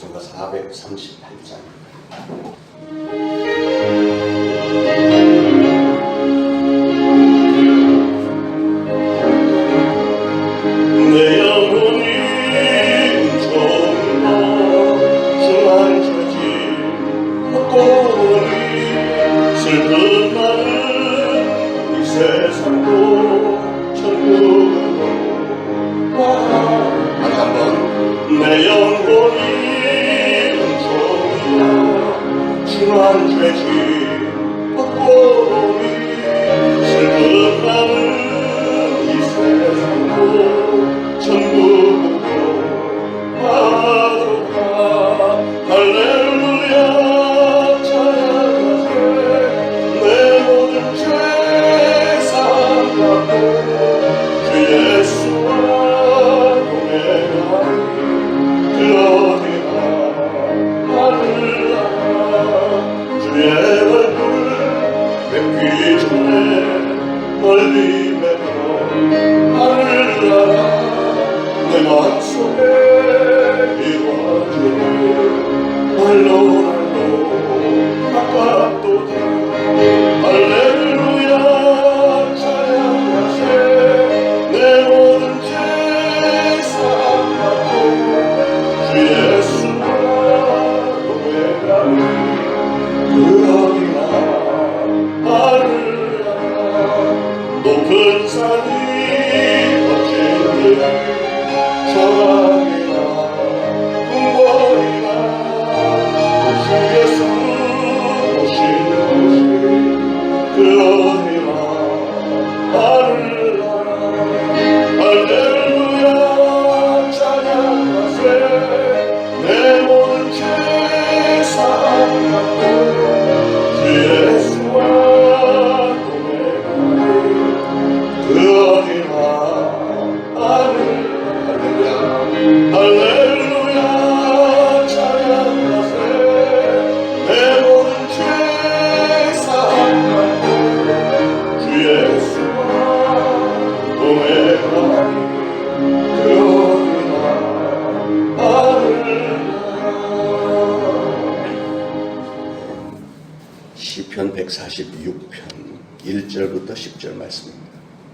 곡선과 438장. 내 영혼이 은총이라 중한 죄짐 벗고니 슬픈 나는 이 세상도 천국으로 바로가 할렐루야 찬양하세 내 모든 죄 사함받고 주 예수와 동행하리 주의 얼굴 뵙기 전에 멀리 맺어 하늘 나라 내 마음속에 이루어지니 날로 가깝도다 할렐루야 찬양하세 내 모든 죄 사함받고 주 예수와 동행하리 그러기나 하늘아 높은 산이 거친 길 저강이나 궁궐이나 주 예수 오시는 곳이 그러기나 하늘아 할렐루야 찬양하세 내 모든 죄 사함받고 예수와 동행하리 그 어디나 할렐루야 할렐루야 찬양하세 내 모든 죄 사함받고 주 예수와 동행하리 그 어디나 할렐루야. 시편 146편 1절부터 10절 말씀입니다.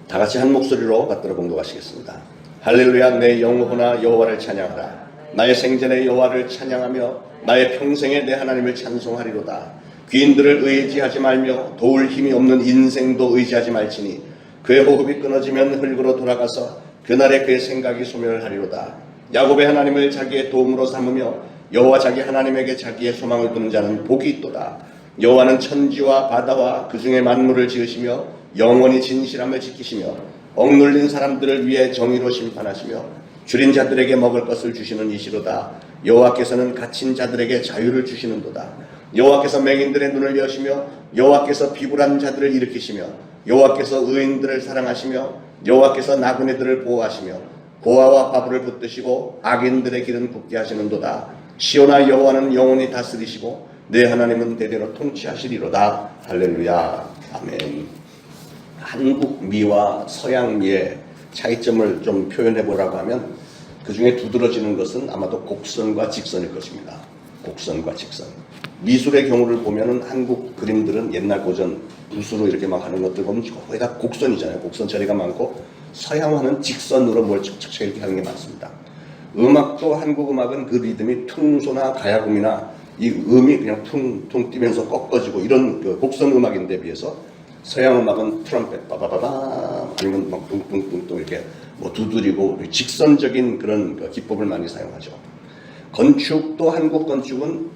다 같이 한 목소리로 받들어 봉독하시겠습니다. 할렐루야 내 영혼아 여호와를 찬양하라. 나의 생전에 여호와를 찬양하며 나의 평생에 내 하나님을 찬송하리로다. 귀인들을 의지하지 말며 도울 힘이 없는 인생도 의지하지 말지니 그의 호흡이 끊어지면 흙으로 돌아가서 그날에 그의 생각이 소멸하리로다. 야곱의 하나님을 자기의 도움으로 삼으며 여호와 자기 하나님에게 자기의 소망을 두는 자는 복이 있도다. 여호와는 천지와 바다와 그 중에 만물을 지으시며 영원히 진실함을 지키시며 억눌린 사람들을 위해 정의로 심판하시며 줄인 자들에게 먹을 것을 주시는 이시로다. 여호와께서는 갇힌 자들에게 자유를 주시는도다. 여호와께서 맹인들의 눈을 여시며 여호와께서 비굴한 자들을 일으키시며 여호와께서 의인들을 사랑하시며 여호와께서 나그네들을 보호하시며 고아와 바보를 붙드시고 악인들의 길은 굳게 하시는도다. 시온아 여호와는 영원히 다스리시고 내 하나님은 대대로 통치하시리로다. 할렐루야. 아멘. 한국 미와 서양 미의 차이점을 좀 표현해 보라고 하면 그 중에 두드러지는 것은 아마도 곡선과 직선일 것입니다. 곡선과 직선. 미술의 경우를 보면은 한국 그림들은 옛날 고전 붓으로 이렇게 막 하는 것들 보면 거의 다 곡선이잖아요. 곡선 처리가 많고 서양화는 직선으로 뭘 척척 이렇게 하는 게 많습니다. 음악도 한국 음악은 그 리듬이 퉁소나 가야금이나 이 음이 그냥 퉁퉁 뛰면서 꺾어지고 이런 그 곡선 음악인데 비해서 서양 음악은 트럼펫 빠바바바 아니면 막 뚱뚱뚱뚱 이렇게 뭐 두드리고 직선적인 그런 그 기법을 많이 사용하죠. 건축도 한국 건축은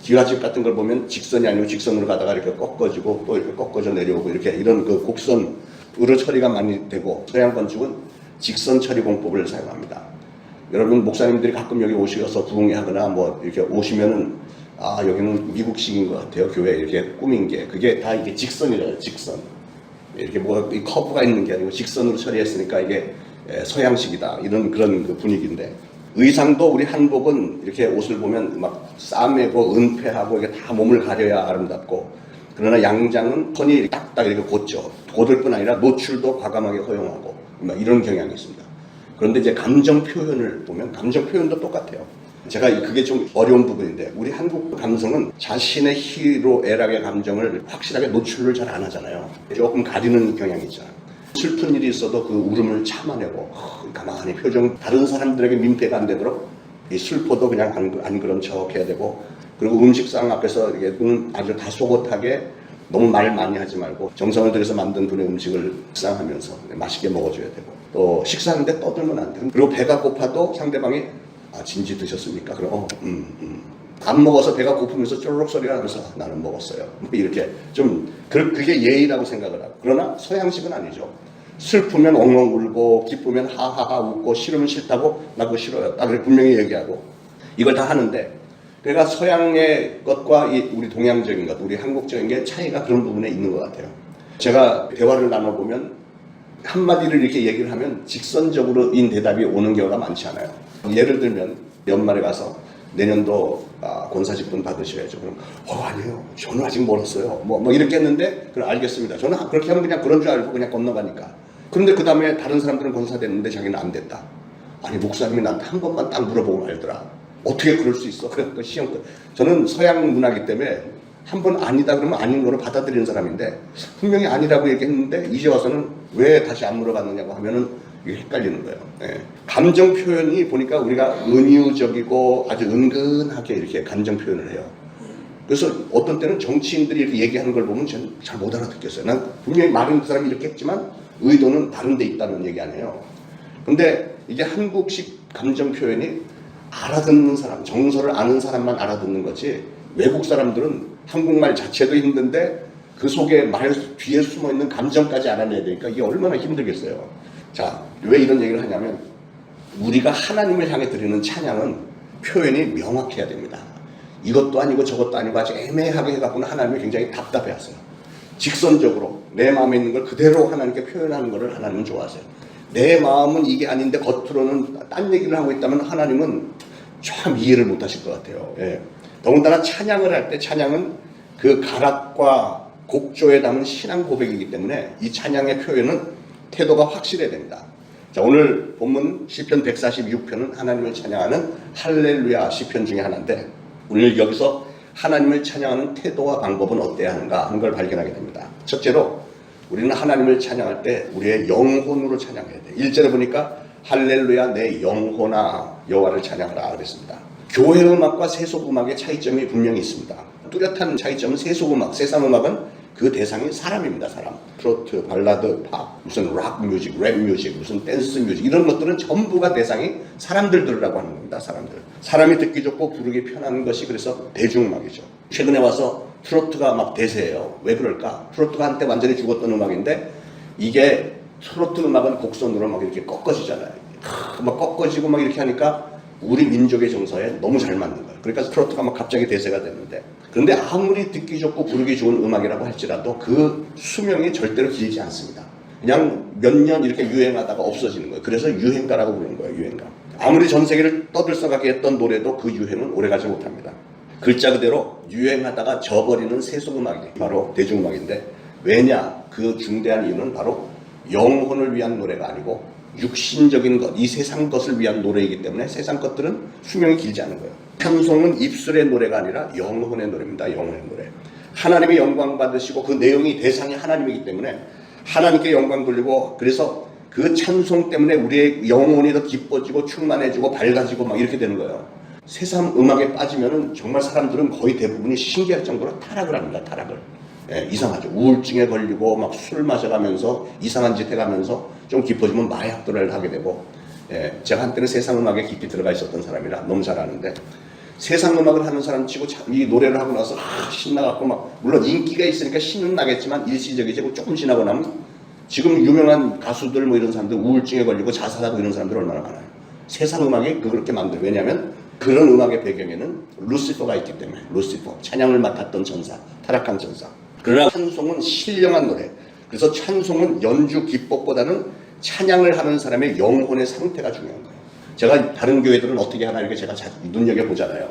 기와집 같은 걸 보면 직선이 아니고 직선으로 가다가 이렇게 꺾어지고 또 이렇게 꺾어져 내려오고 이렇게 이런 그 곡선으로 처리가 많이 되고 서양 건축은 직선 처리 공법을 사용합니다. 여러분 목사님들이 가끔 여기 오셔서 부흥회하거나 뭐 이렇게 오시면은 아 여기는 미국식인 것 같아요. 교회 이렇게 꾸민 게 그게 다 이게 직선이잖아요. 직선 이렇게 뭐 이 커브가 있는 게 아니고 직선으로 처리했으니까 이게 서양식이다 이런 그런 그 분위기인데 의상도 우리 한복은 이렇게 옷을 보면 막 싸매고 은폐하고 이게 다 몸을 가려야 아름답고 그러나 양장은 턴이 딱딱 이렇게 곧죠. 곧을 뿐 아니라 노출도 과감하게 허용하고 막 이런 경향이 있습니다. 그런데 이제 감정 표현을 보면 감정 표현도 똑같아요. 제가 그게 좀 어려운 부분인데 우리 한국 감성은 자신의 희로 애락의 감정을 확실하게 노출을 잘 안 하잖아요. 조금 가리는 경향이 있잖아요. 슬픈 일이 있어도 그 울음을 참아내고 가만히 표정 다른 사람들에게 민폐가 안 되도록 이 슬퍼도 그냥 안 그런 척 해야 되고 그리고 음식상 앞에서 이게 아주 다소곳하게 너무 말 많이 하지 말고 정성을 들여서 만든 분의 음식을 식상하면서 맛있게 먹어줘야 되고 또 식사하는데 떠들면 안 돼요. 그리고 배가 고파도 상대방이 진지 드셨습니까? 그럼 안 먹어서 배가 고프면서 쪼르륵 소리가 나면서 나는 먹었어요. 이렇게 좀 그게 예의라고 생각을 하고 그러나 서양식은 아니죠. 슬프면 엉엉 울고 기쁘면 하하하 웃고 싫으면 싫다고 나 그거 싫어요. 딱 분명히 얘기하고 이걸 다 하는데 그러니까 서양의 것과 우리 동양적인 것, 우리 한국적인 게 차이가 그런 부분에 있는 것 같아요. 제가 대화를 나눠보면 한마디를 이렇게 얘기를 하면 직선적으로인 대답이 오는 경우가 많지 않아요. 예를 들면 연말에 가서 내년도 권사직분 받으셔야죠. 그럼 아니에요. 저는 아직 멀었어요. 뭐 이렇게 했는데 그럼 알겠습니다. 저는 그렇게 하면 그냥 그런 줄 알고 그냥 건너가니까. 그런데 그 다음에 다른 사람들은 권사 됐는데 자기는 안 됐다. 아니 목사님이 나한테 한 번만 딱 물어보고 말더라. 어떻게 그럴 수 있어? 그러니까 시험 끝. 저는 서양 문화이기 때문에 한 번 아니다 그러면 아닌 거로 받아들이는 사람인데 분명히 아니라고 얘기했는데 이제 와서는 왜 다시 안 물어봤느냐고 하면은 이게 헷갈리는 거예요. 예. 감정 표현이 보니까 우리가 은유적이고 아주 은근하게 이렇게 감정 표현을 해요. 그래서 어떤 때는 정치인들이 이렇게 얘기하는 걸 보면 저는 잘 못 알아듣겠어요. 난 분명히 말은 그 사람이 이렇게 했지만 의도는 다른 데 있다는 얘기 아니에요. 근데 이게 한국식 감정 표현이 알아듣는 사람, 정서를 아는 사람만 알아듣는 거지 외국 사람들은 한국말 자체도 힘든데 그 속에 말 뒤에 숨어있는 감정까지 알아내야 되니까 이게 얼마나 힘들겠어요. 자, 왜 이런 얘기를 하냐면 우리가 하나님을 향해 드리는 찬양은 표현이 명확해야 됩니다. 이것도 아니고 저것도 아니고 아주 애매하게 해갖고는 하나님이 굉장히 답답해하세요. 직선적으로 내 마음에 있는 걸 그대로 하나님께 표현하는 것을 하나님은 좋아하세요. 내 마음은 이게 아닌데 겉으로는 딴 얘기를 하고 있다면 하나님은 참 이해를 못 하실 것 같아요. 예. 더군다나 찬양을 할 때 찬양은 그 가락과 곡조에 담은 신앙 고백이기 때문에 이 찬양의 표현은 태도가 확실해야 됩니다. 자, 오늘 본문 시편 146편은 하나님을 찬양하는 할렐루야 시편 중에 하나인데 오늘 여기서 하나님을 찬양하는 태도와 방법은 어때야 하는가 하는 걸 발견하게 됩니다. 첫째로 우리는 하나님을 찬양할 때 우리의 영혼으로 찬양해야 돼. 1절에 보니까 할렐루야 내 영혼아 여호와를 찬양하라 그랬습니다. 교회 음악과 세속 음악의 차이점이 분명히 있습니다. 뚜렷한 차이점은 세속 음악, 세상 음악은 그 대상이 사람입니다. 사람. 트로트, 발라드, 팝, 무슨 락 뮤직, 랩 뮤직, 무슨 댄스 뮤직 이런 것들은 전부가 대상이 사람들 들으라고 하는 겁니다. 사람들. 사람이 듣기 좋고 부르기 편한 것이 그래서 대중음악이죠. 최근에 와서 트로트가 막 대세예요. 왜 그럴까? 트로트가 한때 완전히 죽었던 음악인데 이게 트로트 음악은 곡선으로 막 이렇게 꺾어지잖아요. 막 꺾어지고 막 이렇게 하니까 우리 민족의 정서에 너무 잘 맞는 거예요. 그러니까 트로트가 막 갑자기 대세가 됐는데 그런데 아무리 듣기 좋고 부르기 좋은 음악이라고 할지라도 그 수명이 절대로 길지 않습니다. 그냥 몇 년 이렇게 유행하다가 없어지는 거예요. 그래서 유행가라고 부르는 거예요. 유행가. 아무리 전 세계를 떠들썩하게 했던 노래도 그 유행은 오래가지 못합니다. 글자 그대로 유행하다가 져버리는 세속음악이 바로 대중음악인데 왜냐? 그 중대한 이유는 바로 영혼을 위한 노래가 아니고 육신적인 것, 이 세상 것을 위한 노래이기 때문에 세상 것들은 수명이 길지 않은 거예요. 찬송은 입술의 노래가 아니라 영혼의 노래입니다. 영혼의 노래. 하나님의 영광 받으시고 그 내용이 대상이 하나님이기 때문에 하나님께 영광 돌리고 그래서 그 찬송 때문에 우리의 영혼이 더 기뻐지고 충만해지고 밝아지고 막 이렇게 되는 거예요. 세상 음악에 빠지면은 정말 사람들은 거의 대부분이 신기할 정도로 타락을 합니다. 타락을. 예, 이상하죠. 우울증에 걸리고 막 술 마셔가면서 이상한 짓 해가면서 좀 깊어지면 마약들을 하게 되고 예, 제가 한때는 세상 음악에 깊이 들어가 있었던 사람이라 너무 잘 아는데 세상 음악을 하는 사람 치고 이 노래를 하고 나서 신나갖고 막 물론 인기가 있으니까 신은 나겠지만 일시적이고 조금 지나고 나면 지금 유명한 가수들 뭐 이런 사람들 우울증에 걸리고 자살하고 이런 사람들 얼마나 많아요. 세상 음악이 그렇게 만들어요. 왜냐하면 그런 음악의 배경에는 루시퍼가 있기 때문에 루시퍼 찬양을 맡았던 전사 타락한 전사. 그러나 찬송은 신령한 노래. 그래서 찬송은 연주 기법보다는 찬양을 하는 사람의 영혼의 상태가 중요한 거예요. 제가 다른 교회들은 어떻게 하나 이렇게 제가 눈여겨보잖아요.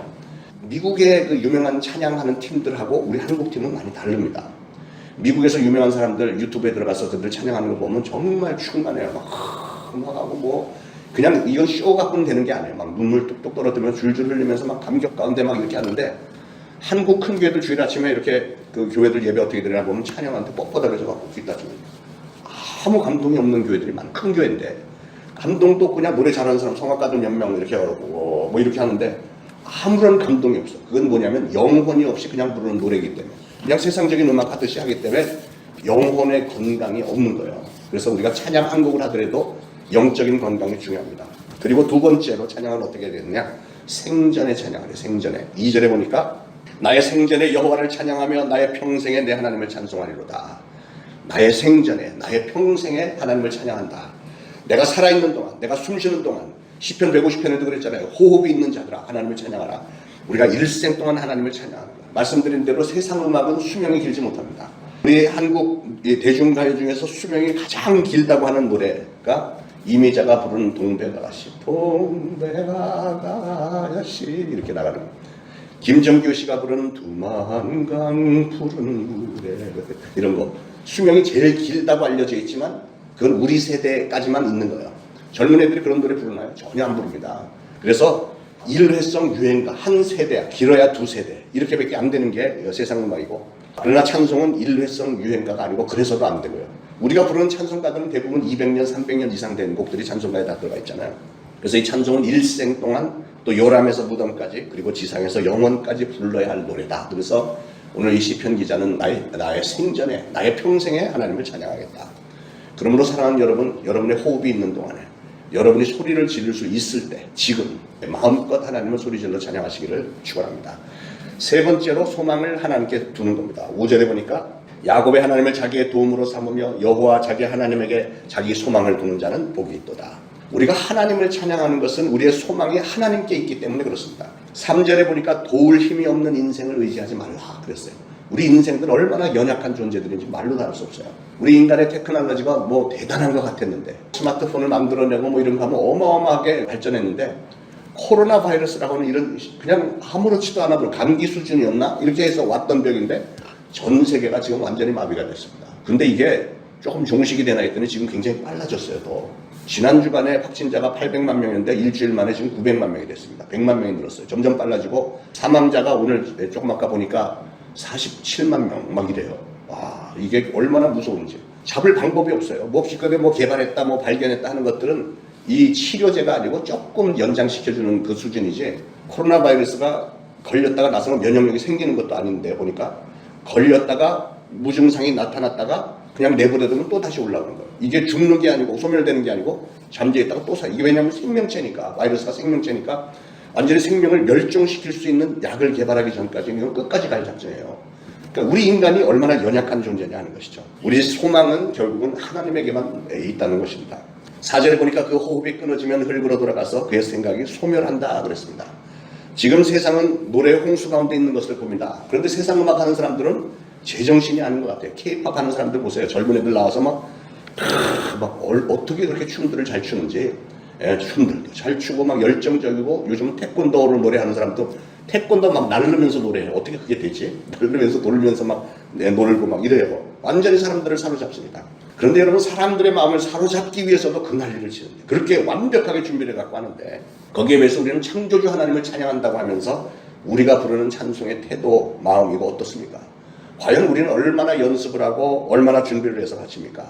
미국의 그 유명한 찬양하는 팀들하고 우리 한국 팀은 많이 다릅니다. 미국에서 유명한 사람들 유튜브에 들어가서 그들 찬양하는 거 보면 정말 충만해요. 막 하고 뭐 그냥 이건 쇼 갖고는 되는 게 아니에요. 막 눈물 뚝뚝 떨어뜨리면서 줄줄 흘리면서 막 감격 가운데 막 이렇게 하는데, 한국 큰 교회들 주일 아침에 이렇게 그 교회들 예배 어떻게 드리나 보면 찬양한테 뻣뻣하게 갖고 뒷다 주면 아무 감동이 없는 교회들이 많은 큰 교회인데, 감동도 그냥 노래 잘하는 사람 성악가들 몇 명 이렇게 하고 뭐 이렇게 하는데 아무런 감동이 없어. 그건 뭐냐면 영혼이 없이 그냥 부르는 노래이기 때문에, 그냥 세상적인 음악 하듯이 하기 때문에 영혼의 건강이 없는 거예요. 그래서 우리가 찬양 한 곡을 하더라도 영적인 건강이 중요합니다. 그리고 두 번째로 찬양은 어떻게 해야 되느냐? 생전에 찬양하래. 생전에. 2절에 보니까 나의 생전에 여호와를 찬양하며 나의 평생에 내 하나님을 찬송하리로다. 나의 생전에, 나의 평생에 하나님을 찬양한다. 내가 살아있는 동안, 내가 숨쉬는 동안, 시편 150편에도 그랬잖아요. 호흡이 있는 자들아 하나님을 찬양하라. 우리가 일생 동안 하나님을 찬양합니다. 말씀드린 대로 세상 음악은 수명이 길지 못합니다. 우리 한국 대중가요 중에서 수명이 가장 길다고 하는 노래가 이미자가 부르는 동백아가씨, 동백아가씨 이렇게 나가는 거예요. 김정규 씨가 부르는 두만강 부르는 노래 이런 거 수명이 제일 길다고 알려져 있지만 그건 우리 세대까지만 있는 거예요. 젊은 애들이 그런 노래 부르나요? 전혀 안 부릅니다. 그래서 일회성 유행가 한 세대, 길어야 두 세대 이렇게밖에 안 되는 게 세상 음악이고, 그러나 찬송은 일회성 유행가가 아니고 그래서도 안 되고요. 우리가 부르는 찬송가들은 대부분 200년, 300년 이상 된 곡들이 찬송가에 다 들어가 있잖아요. 그래서 이 찬송은 일생 동안 또 요람에서 무덤까지 그리고 지상에서 영원까지 불러야 할 노래다. 그래서 오늘 이 시편 기자는 나의 생전에, 나의 평생에 하나님을 찬양하겠다. 그러므로 사랑하는 여러분, 여러분의 호흡이 있는 동안에, 여러분이 소리를 지를 수 있을 때, 지금 마음껏 하나님을 소리질러 찬양하시기를 축원합니다. 세 번째로 소망을 하나님께 두는 겁니다. 5절에 보니까 야곱의 하나님을 자기의 도움으로 삼으며 여호와 자기 하나님에게 자기 소망을 두는 자는 복이 있도다. 우리가 하나님을 찬양하는 것은 우리의 소망이 하나님께 있기 때문에 그렇습니다. 3절에 보니까 도울 힘이 없는 인생을 의지하지 말라 그랬어요. 우리 인생들은 얼마나 연약한 존재들인지 말로 다 할 수 없어요. 우리 인간의 테크놀로지가 뭐 대단한 것 같았는데, 스마트폰을 만들어내고 뭐 이런 거 하면 어마어마하게 발전했는데, 코로나 바이러스라고 하는 이런 그냥 아무렇지도 않아 보여 감기 수준이었나? 이렇게 해서 왔던 병인데 전 세계가 지금 완전히 마비가 됐습니다. 근데 이게 조금 종식이 되나 했더니 지금 굉장히 빨라졌어요. 더 지난 주간에 확진자가 800만 명인데 일주일 만에 지금 900만 명이 됐습니다. 100만 명이 늘었어요. 점점 빨라지고 사망자가 오늘 조금 아까 보니까 47만 명 막 이래요. 와, 이게 얼마나 무서운지. 잡을 방법이 없어요. 뭐 기껏해 뭐 개발했다 뭐 발견했다 하는 것들은 이 치료제가 아니고 조금 연장시켜주는 그 수준이지, 코로나 바이러스가 걸렸다가 나서는 면역력이 생기는 것도 아닌데 보니까 걸렸다가 무증상이 나타났다가 그냥 내버려두면 또 다시 올라오는 거예요. 이게 죽는 게 아니고 소멸되는 게 아니고 잠재있다가 또 이게 왜냐하면 생명체니까, 바이러스가 생명체니까 완전히 생명을 멸종시킬 수 있는 약을 개발하기 전까지 이건 끝까지 갈 작전이에요. 그러니까 우리 인간이 얼마나 연약한 존재냐 하는 것이죠. 우리 소망은 결국은 하나님에게만 있다는 것입니다. 4절에 보니까 그 호흡이 끊어지면 흙으로 돌아가서 그의 생각이 소멸한다 그랬습니다. 지금 세상은 노래 홍수 가운데 있는 것을 봅니다. 그런데 세상 음악 하는 사람들은 제정신이 아닌 것 같아요. K-pop 하는 사람들 보세요. 젊은 애들 나와서 어떻게 그렇게 춤들을 잘 추는지, 춤들도 잘 추고 막 열정적이고, 요즘은 태권도를 노래하는 사람도 태권도 막 날르면서 노래해요. 어떻게 그게 되지? 날르면서 돌면서 막 놀고 막 이래요. 완전히 사람들을 사로잡습니다. 그런데 여러분, 사람들의 마음을 사로잡기 위해서도 그 난리를 치는데, 그렇게 완벽하게 준비를 갖고 하는데, 거기에 비해서 우리는 창조주 하나님을 찬양한다고 하면서 우리가 부르는 찬송의 태도, 마음이고 어떻습니까? 과연 우리는 얼마나 연습을 하고 얼마나 준비를 해서 바칩니까?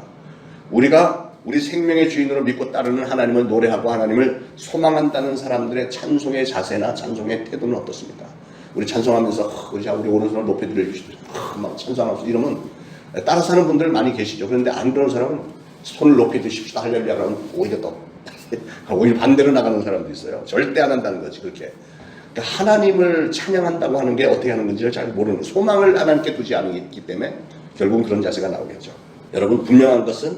우리가 우리 생명의 주인으로 믿고 따르는 하나님을 노래하고 하나님을 소망한다는 사람들의 찬송의 자세나 찬송의 태도는 어떻습니까? 우리 찬송하면서 우리 오른손을 높이 들어주시죠. 막 찬송하면서 이러면 따라서 하는 분들 많이 계시죠. 그런데 안 그런 사람은 손을 높이 드십시다 할렐루야 그러면 오히려 또 오히려 반대로 나가는 사람도 있어요. 절대 안 한다는 거지 그렇게. 그러니까 하나님을 찬양한다고 하는 게 어떻게 하는 건지를 잘 모르는, 소망을 하나님께 두지 않기 때문에 결국은 그런 자세가 나오겠죠. 여러분, 분명한 것은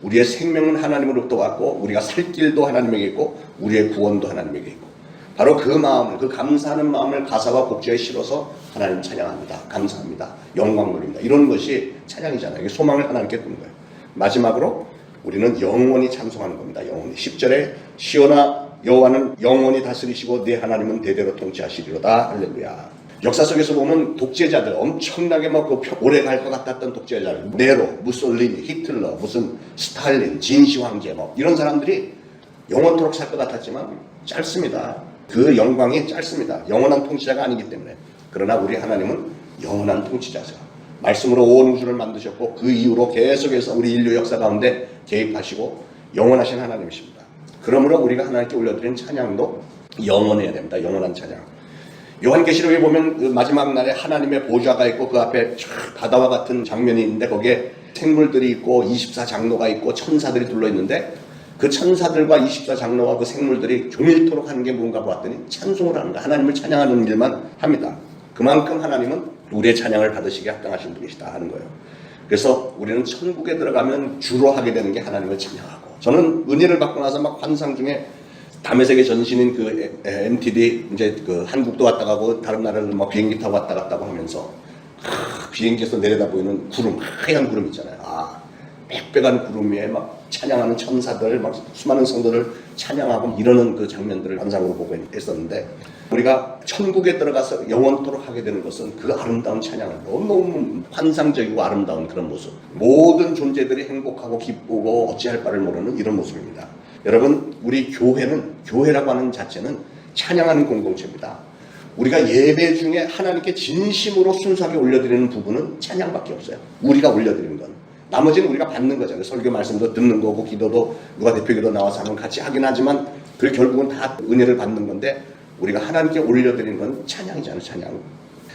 우리의 생명은 하나님으로부터 왔고 우리가 살 길도 하나님에게 있고 우리의 구원도 하나님에게 있고, 바로 그 마음을, 그 감사하는 마음을 가사와 곡조에 실어서 하나님 찬양합니다. 감사합니다. 영광 돌립니다. 이런 것이 찬양이잖아요. 이게 소망을 하나님께 두는 거예요. 마지막으로 우리는 영원히 찬송하는 겁니다. 영원히. 10절에 시온아 여호와는 영원히 다스리시고 네 하나님은 대대로 통치하시리로다. 할렐루야. 역사 속에서 보면 독재자들, 엄청나게 막 오래 갈 것 같았던 독재자들, 네로, 무솔리니, 히틀러, 무슨 스탈린, 진시 황제 뭐 이런 사람들이 영원토록 살 것 같았지만 짧습니다. 그 영광이 짧습니다. 영원한 통치자가 아니기 때문에. 그러나 우리 하나님은 영원한 통치자죠. 말씀으로 온 우주를 만드셨고 그 이후로 계속해서 우리 인류 역사 가운데 개입하시고 영원하신 하나님이십니다. 그러므로 우리가 하나님께 올려드리는 찬양도 영원해야 됩니다. 영원한 찬양. 요한계시록에 보면 그 마지막 날에 하나님의 보좌가 있고 그 앞에 바다와 같은 장면이 있는데 거기에 생물들이 있고 24장로가 있고 천사들이 둘러있는데 그 천사들과 24장로와 그 생물들이 종일토록 하는 게 뭔가 보았더니 찬송을 하는 거야. 하나님을 찬양하는 일만 합니다. 그만큼 하나님은 우리의 찬양을 받으시기에 합당하신 분이시다 하는 거예요. 그래서 우리는 천국에 들어가면 주로 하게 되는 게 하나님을 찬양하고, 저는 은혜를 받고 나서 막 환상 중에 담의 세계 전신인 그 MTD 이제 그 한국도 왔다 가고 다른 나라를 막 비행기 타고 왔다 갔다 하면서 비행기에서 내려다 보이는 구름, 하얀 구름 있잖아요. 빽빽한 구름 위에 막 찬양하는 천사들, 막 수많은 성도들 찬양하고 이러는 그 장면들을 환상으로 보고 있었는데, 우리가 천국에 들어가서 영원토록 하게 되는 것은 그 아름다운 찬양을, 너무 환상적이고 아름다운 그런 모습, 모든 존재들이 행복하고 기쁘고 어찌할 바를 모르는 이런 모습입니다. 여러분, 우리 교회라고 하는 자체는 찬양하는 공동체입니다. 우리가 예배 중에 하나님께 진심으로 순수하게 올려드리는 부분은 찬양밖에 없어요. 우리가 올려드리는 건. 나머지는 우리가 받는 거잖아요. 설교 말씀도 듣는 거고 기도도 누가 대표기도 나와서 하면 같이 하긴 하지만 그 결국은 다 은혜를 받는 건데, 우리가 하나님께 올려드리는 건 찬양이잖아요. 찬양.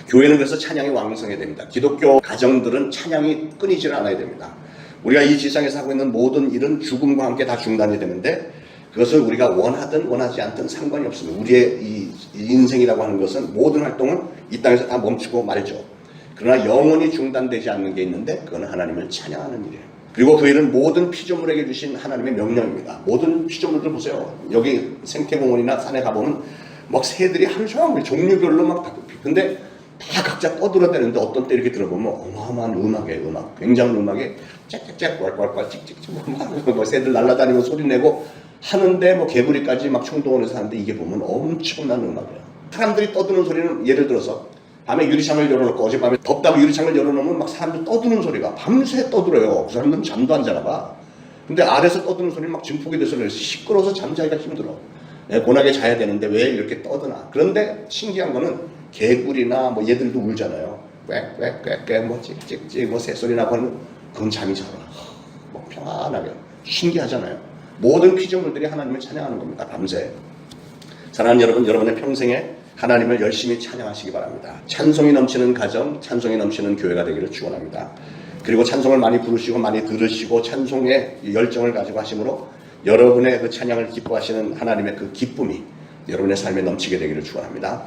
교회는 그래서 찬양이 왕성해야 됩니다. 기독교 가정들은 찬양이 끊이질 않아야 됩니다. 우리가 이 지상에서 하고 있는 모든 일은 죽음과 함께 다 중단이 되는데, 그것을 우리가 원하든 원하지 않든 상관이 없습니다. 우리의 이 인생이라고 하는 것은 모든 활동은 이 땅에서 다 멈추고 말죠. 그러나 영원히 중단되지 않는 게 있는데 그건 하나님을 찬양하는 일이에요. 그리고 그 일은 모든 피조물에게 주신 하나님의 명령입니다. 모든 피조물들 보세요. 여기 생태공원이나 산에 가보면 막 새들이 하루 종일 종류별로 막, 근데 다 각자 떠들어대는데 어떤 때 이렇게 들어보면 어마어마한 음악, 굉장한 음악에 짹짹짹 꼴꼴꼴 찍찍찍 뭐 새들 날아다니고 소리 내고 하는데 뭐 개구리까지 막 총동원해서 하는데, 이게 보면 엄청난 음악이에요. 사람들이 떠드는 소리는, 예를 들어서 밤에 유리창을 열어놓고, 어젯밤에 덥다고 유리창을 열어놓으면 막 사람들 떠드는 소리가 밤새 떠들어요. 그 사람들은 잠도 안 자나 봐. 근데 아래서 떠드는 소리는 막 증폭이 돼서 시끄러워서 잠자기가 힘들어. 고나게 자야 되는데 왜 이렇게 떠드나. 그런데 신기한 거는 개구리나 뭐 얘들도 울잖아요. 꽥꽥꽥꽥 뭐 찍찍찍 뭐 새소리 나고 하는, 그건 잠이 잘 와. 뭐 평안하게. 신기하잖아요. 모든 피조물들이 하나님을 찬양하는 겁니다. 밤새. 사랑하는 여러분, 여러분의 평생에 하나님을 열심히 찬양하시기 바랍니다. 찬송이 넘치는 가정, 찬송이 넘치는 교회가 되기를 축원합니다. 그리고 찬송을 많이 부르시고 많이 들으시고 찬송의 열정을 가지고 하심으로 여러분의 그 찬양을 기뻐하시는 하나님의 그 기쁨이 여러분의 삶에 넘치게 되기를 축원합니다.